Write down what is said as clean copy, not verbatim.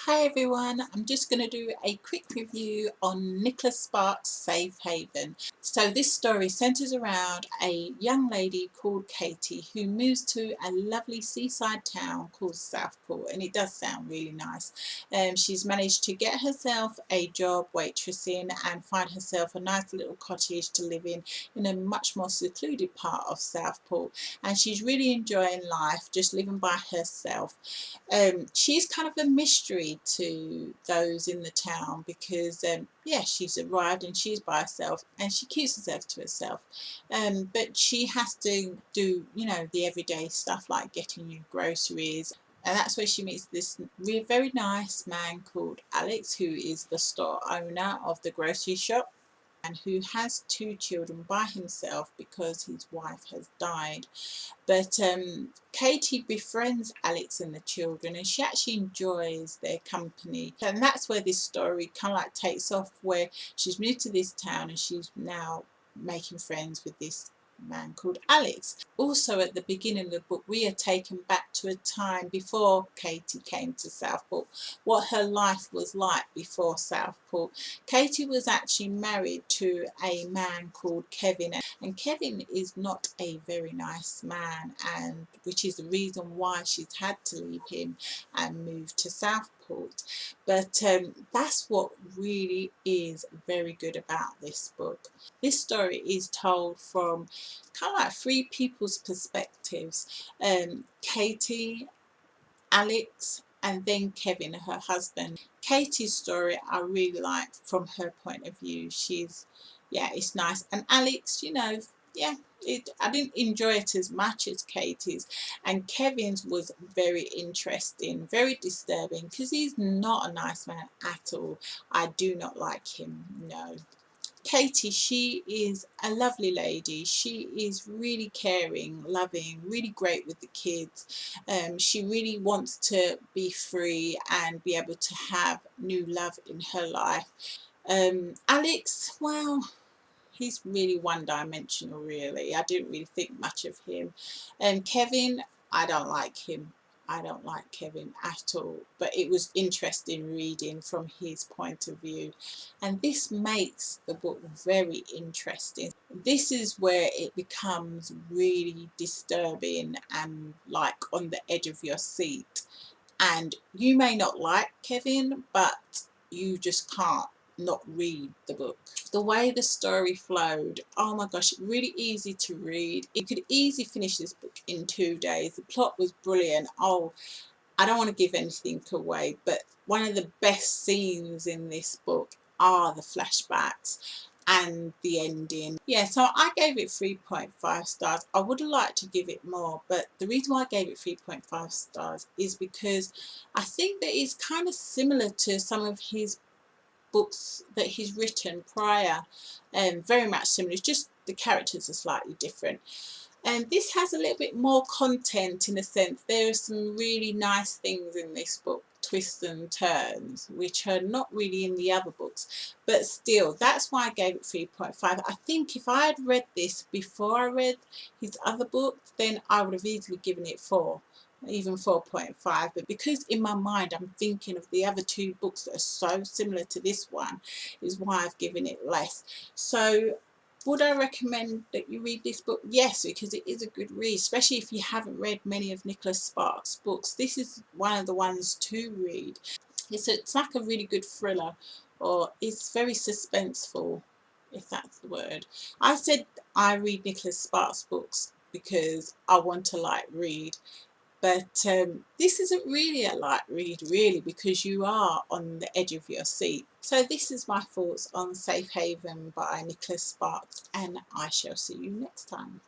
Hi everyone, I'm just going to do a quick review on Nicholas Sparks' Safe Haven. So this story centres around a young lady called Katie who moves to a lovely seaside town called Southport, and it does sound really nice. She's managed to get herself a job waitressing and find herself a nice little cottage to live in a much more secluded part of Southport, and she's really enjoying life, just living by herself. She's kind of a mystery to those in the town because yeah, she's arrived and she's by herself and she keeps herself to herself, but she has to do, you know, the everyday stuff like getting you groceries. And that's where she meets this very nice man called Alex, who is the store owner of the grocery shop and who has two children by himself because his wife has died. But Katie befriends Alex and the children, and she actually enjoys their company. And that's where this story kind of like takes off, where she's moved to this town and she's now making friends with this man called Alex. Also at the beginning of the book we are taken back to a time before Katie came to Southport, what her life was like before Southport. Katie was actually married to a man called Kevin, and Kevin is not a very nice man, and which is the reason why she's had to leave him and move to Southport. But that's what really is very good about this book. This story is told from kind of like three people's perspectives: Katie, Alex, and then Kevin, her husband. Katie's story I really like from her point of view. She's, yeah, it's nice. And Alex, you know, yeah, I didn't enjoy it as much as Katie's. And Kevin's was very interesting, very disturbing, because he's not a nice man at all. I do not like him, no. Katie, she is a lovely lady. She is really caring, loving, really great with the kids. She really wants to be free and be able to have new love in her life. Alex, well, he's really one-dimensional, really. I didn't really think much of him. Kevin, I don't like him. I don't like Kevin at all, but it was interesting reading from his point of view, and this makes the book very interesting. This is where it becomes really disturbing and like on the edge of your seat, and you may not like Kevin, but you just can't not read the book. The way the story flowed, oh my gosh, really easy to read. You could easily finish this book in 2 days. The plot was brilliant. Oh, I don't want to give anything away, but one of the best scenes in this book are the flashbacks and the ending. Yeah, so I gave it 3.5 stars. I would have liked to give it more, but the reason why I gave it 3.5 stars is because I think that it's kind of similar to some of his books that he's written prior, and very much similar. It's just the characters are slightly different. And this has a little bit more content in a sense. There are some really nice things in this book, twists and turns, which are not really in the other books. But still, that's why I gave it 3.5. I think if I had read this before I read his other book, then I would have easily given it 4, even 4.5. But because in my mind I'm thinking of the other two books that are so similar to this one, is why I've given it less. So would I recommend that you read this book? Yes, because it is a good read, especially if you haven't read many of Nicholas Sparks' books. This is one of the ones to read. It's like a really good thriller, or it's very suspenseful, if that's the word. I said I read Nicholas Sparks' books because I want to light read. But this isn't really a light read, really, because you are on the edge of your seat. So this is my thoughts on Safe Haven by Nicholas Sparks, and I shall see you next time.